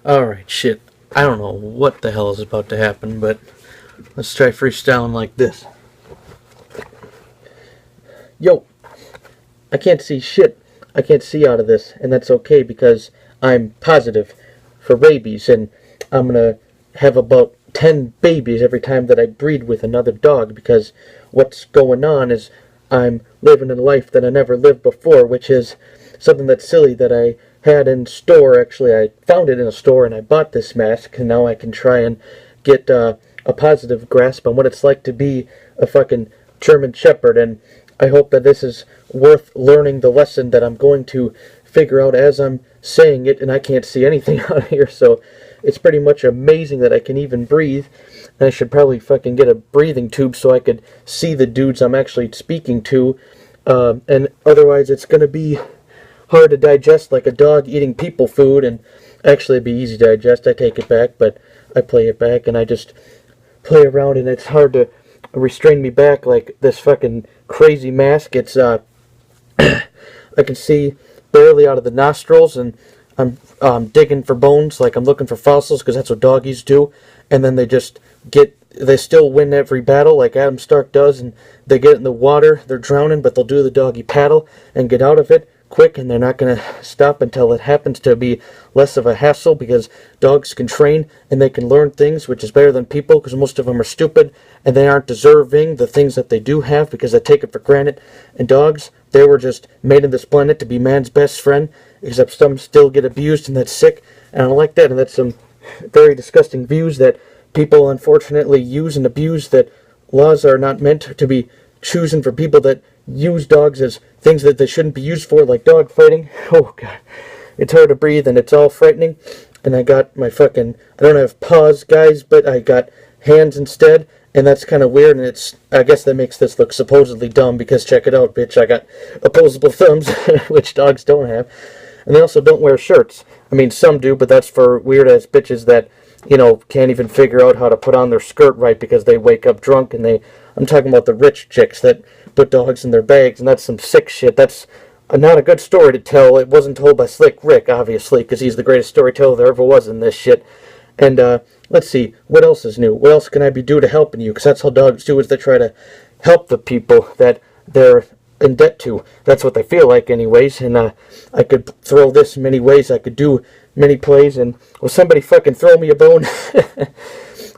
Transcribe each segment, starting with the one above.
Alright, shit. I don't know what the hell is about to happen, but let's try freestyling like this. Yo, I can't see shit. I can't see out of this, and that's okay because I'm positive for rabies, and I'm gonna have about 10 babies every time that I breed with another dog because what's going on is I'm living a life that I never lived before, which is something that's silly that I had in store. Actually, I found it in a store and I bought this mask, and now I can try and get a positive grasp on what it's like to be a fucking German Shepherd. And I hope that this is worth learning the lesson that I'm going to figure out as I'm saying it, and I can't see anything out here, so it's pretty much amazing that I can even breathe. And I should probably fucking get a breathing tube so I could see the dudes I'm actually speaking to. And otherwise, it's going to be hard to digest like a dog eating people food. And actually, it'd be easy to digest. I take it back, but I play it back and I just play around, and it's hard to restrain me back like this fucking crazy mask. It's, I can see barely out of the nostrils, and I'm digging for bones, like I'm looking for fossils, because that's what doggies do. And then they still win every battle, like Adam Stark does, and they get in the water, they're drowning, but they'll do the doggy paddle and get out of it quick, and they're not going to stop until it happens to be less of a hassle, because dogs can train and they can learn things, which is better than people, because most of them are stupid and they aren't deserving the things that they do have because they take it for granted. And dogs, they were just made on this planet to be man's best friend, except some still get abused, and that's sick, and I don't like that. And that's some very disgusting views that people unfortunately use and abuse, that laws are not meant to be chosen for people that use dogs as things that they shouldn't be used for, like dog fighting. Oh god, it's hard to breathe and it's all frightening. And I got my fucking, I don't have paws, guys, but I got hands instead, and that's kind of weird. And I guess that makes this look supposedly dumb, because check it out, bitch, I got opposable thumbs, which dogs don't have. And they also don't wear shirts. I mean, some do, but that's for weird ass bitches that, can't even figure out how to put on their skirt right because they wake up drunk. And I'm talking about the rich chicks that put dogs in their bags, and that's some sick shit. That's not a good story to tell. It wasn't told by Slick Rick, obviously, because he's the greatest storyteller there ever was in this shit. And let's see, what else is new? What else can I be do to helping you? Because that's how dogs do, is they try to help the people that they're in debt to. That's what they feel like anyways. And I could throw this many ways. I could do many plays. And will somebody fucking throw me a bone?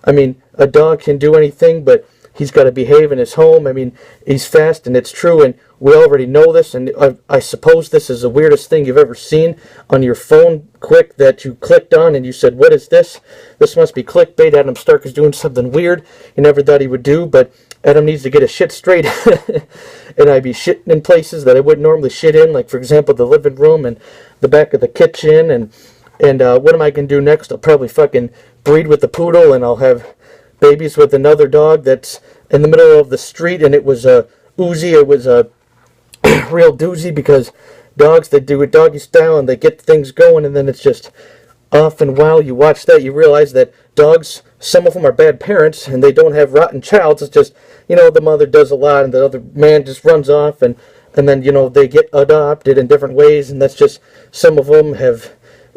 I mean, a dog can do anything, but he's got to behave in his home. I mean, he's fast, and it's true, and we already know this. And I suppose this is the weirdest thing you've ever seen on your phone, quick, that you clicked on and you said, what is this? This must be clickbait. Adam Stark is doing something weird you never thought he would do, but Adam needs to get his shit straight. And I'd be shitting in places that I wouldn't normally shit in, like, for example, the living room and the back of the kitchen. And what am I going to do next? I'll probably fucking breed with the poodle, and I'll have babies with another dog that's in the middle of the street. And it was a Uzi. It was a real doozy, because dogs, they do it doggy style and they get things going, and then it's just off. And while you watch that, you realize that dogs, some of them are bad parents and they don't have rotten childs. It's just, the mother does a lot and the other man just runs off, and then, they get adopted in different ways, and that's just, some of them have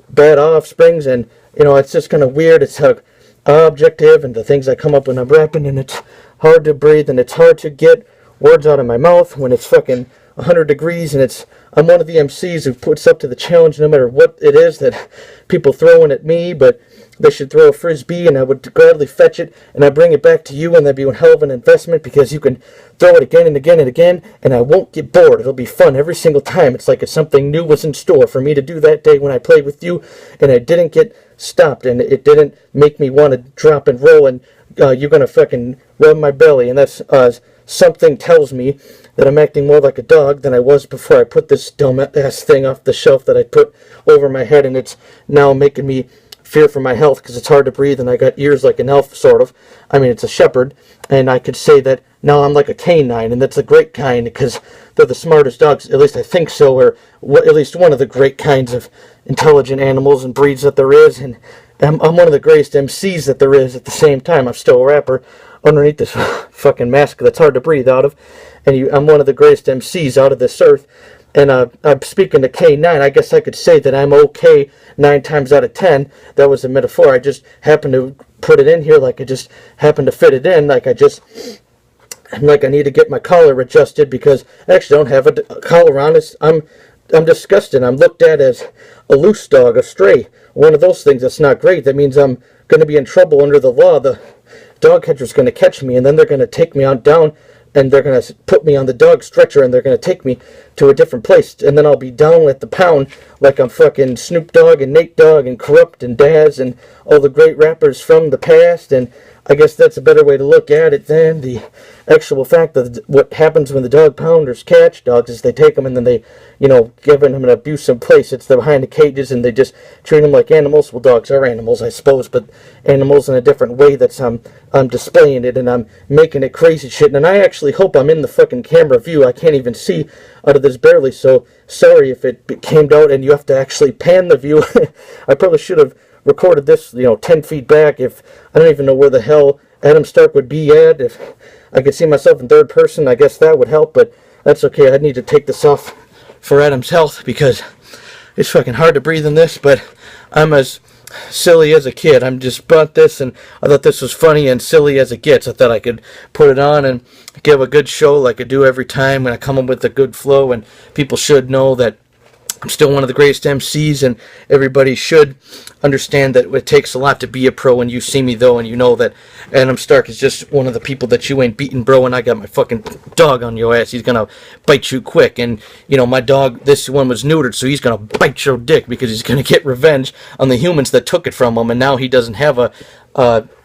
bad offsprings. And it's just kind of weird. It's how objective, and the things that come up when I'm rapping, and it's hard to breathe, and it's hard to get words out of my mouth when it's fucking 100 degrees. And I'm one of the MCs who puts up to the challenge no matter what it is that people throwing at me. But they should throw a frisbee, and I would gladly fetch it, and I bring it back to you, and that'd be a hell of an investment, because you can throw it again and again and again, and I won't get bored. It'll be fun every single time. It's like something new was in store for me to do that day when I played with you, and I didn't get stopped, and it didn't make me want to drop and roll, and you're gonna fucking rub my belly. And that's something tells me that I'm acting more like a dog than I was before I put this dumb ass thing off the shelf that I put over my head, and it's now making me fear for my health, because it's hard to breathe, and I got ears like an elf, sort of. I mean, it's a shepherd, and I could say that now I'm like a canine, and that's a great kind, because they're the smartest dogs, at least I think so, or at least one of the great kinds of intelligent animals and breeds that there is. And I'm one of the greatest MCs that there is at the same time. I'm still a rapper underneath this fucking mask that's hard to breathe out of, and I'm one of the greatest MCs out of this earth. And I'm speaking to K9. I guess I could say that I'm okay 9 times out of 10. That was a metaphor. I just happened to put it in here, like I just happened to fit it in, like I need to get my collar adjusted because I actually don't have a collar on. I'm disgusted. I'm looked at as a loose dog, a stray. One of those things that's not great. That means I'm going to be in trouble under the law. The dog catcher's going to catch me, and then they're going to take me on down, and they're going to put me on the dog stretcher, and they're going to take me to a different place, and then I'll be down at the pound like I'm fucking Snoop Dogg and Nate Dogg and Corrupt and Daz and all the great rappers from the past. And I guess that's a better way to look at it than the actual fact that what happens when the dog pounders catch dogs is they take them and then they, give them an abusive place. It's they're behind the cages and they just treat them like animals. Well, dogs are animals, I suppose, but animals in a different way. That's I'm displaying it and I'm making it crazy shit. And I actually hope I'm in the fucking camera view. I can't even see out of this barely, so sorry if it came out and you have to actually pan the view. I probably should have recorded this, 10 feet back. If I don't even know where the hell Adam Stark would be at. If I could see myself in third person, I guess that would help, but that's okay. I need to take this off for Adam's health because it's fucking hard to breathe in this, but I'm as silly as a kid. I'm just bought this and I thought this was funny and silly as it gets. I thought I could put it on and give a good show like I do every time when I come up with a good flow, and people should know that I'm still one of the greatest MCs, and everybody should understand that it takes a lot to be a pro. And you see me, though, and you know that Adam Stark is just one of the people that you ain't beating, bro, and I got my fucking dog on your ass. He's going to bite you quick. And, my dog, this one was neutered, so he's going to bite your dick because he's going to get revenge on the humans that took it from him, and now he doesn't have a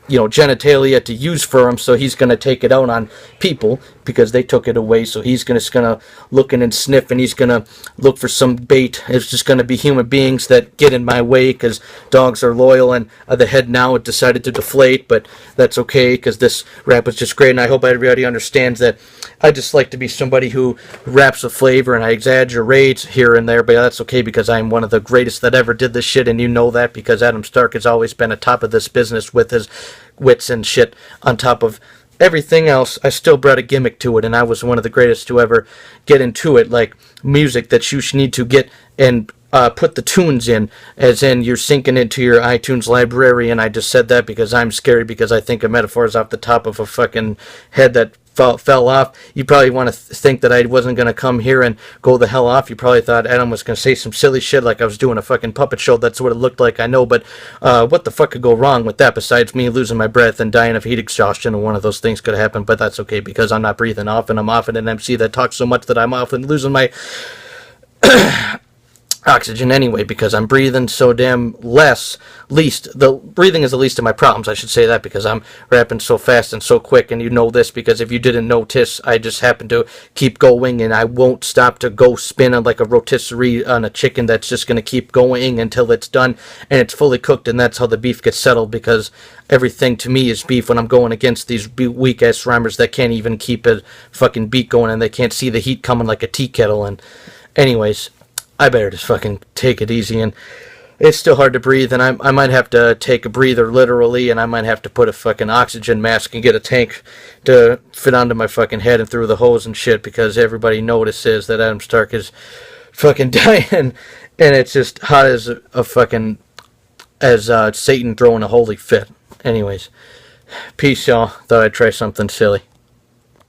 genitalia to use for him, so he's going to take it out on people because they took it away. So he's going to look in and sniff, and he's going to look for some bait. It's just going to be human beings that get in my way because dogs are loyal, and the head now it decided to deflate, but that's okay because this rap was just great, and I hope everybody understands that I just like to be somebody who raps with flavor, and I exaggerate here and there, but that's okay because I'm one of the greatest that ever did this shit, and you know that because Adam Stark has always been atop of this business with his wits and shit on top of everything else. I still brought a gimmick to it, and I was one of the greatest to ever get into it, like music that you need to get and put the tunes in, as in you're syncing into your iTunes library. And I just said that because I'm scary, because I think of metaphors off the top of a fucking head that fell off. You probably want to think that I wasn't going to come here and go the hell off. You probably thought Adam was going to say some silly shit like I was doing a fucking puppet show. That's what it looked like, I know, but what the fuck could go wrong with that besides me losing my breath and dying of heat exhaustion? And one of those things could happen, but that's okay because I'm not breathing off, and I'm often an MC that talks so much that I'm often losing my oxygen anyway because I'm breathing so damn the breathing is the least of my problems. I should say that because I'm rapping so fast and so quick, and you know this because if you didn't notice, I just happen to keep going and I won't stop to go spinning like a rotisserie on a chicken that's just going to keep going until it's done and it's fully cooked, and that's how the beef gets settled because everything to me is beef when I'm going against these weak ass rhymers that can't even keep a fucking beat going and they can't see the heat coming like a tea kettle. And anyways, I better just fucking take it easy, and it's still hard to breathe, and I might have to take a breather literally, and I might have to put a fucking oxygen mask and get a tank to fit onto my fucking head and through the hose and shit because everybody notices that Adam Stark is fucking dying, and it's just hot as a fucking, as Satan throwing a holy fit. Anyways, peace y'all. Thought I'd try something silly.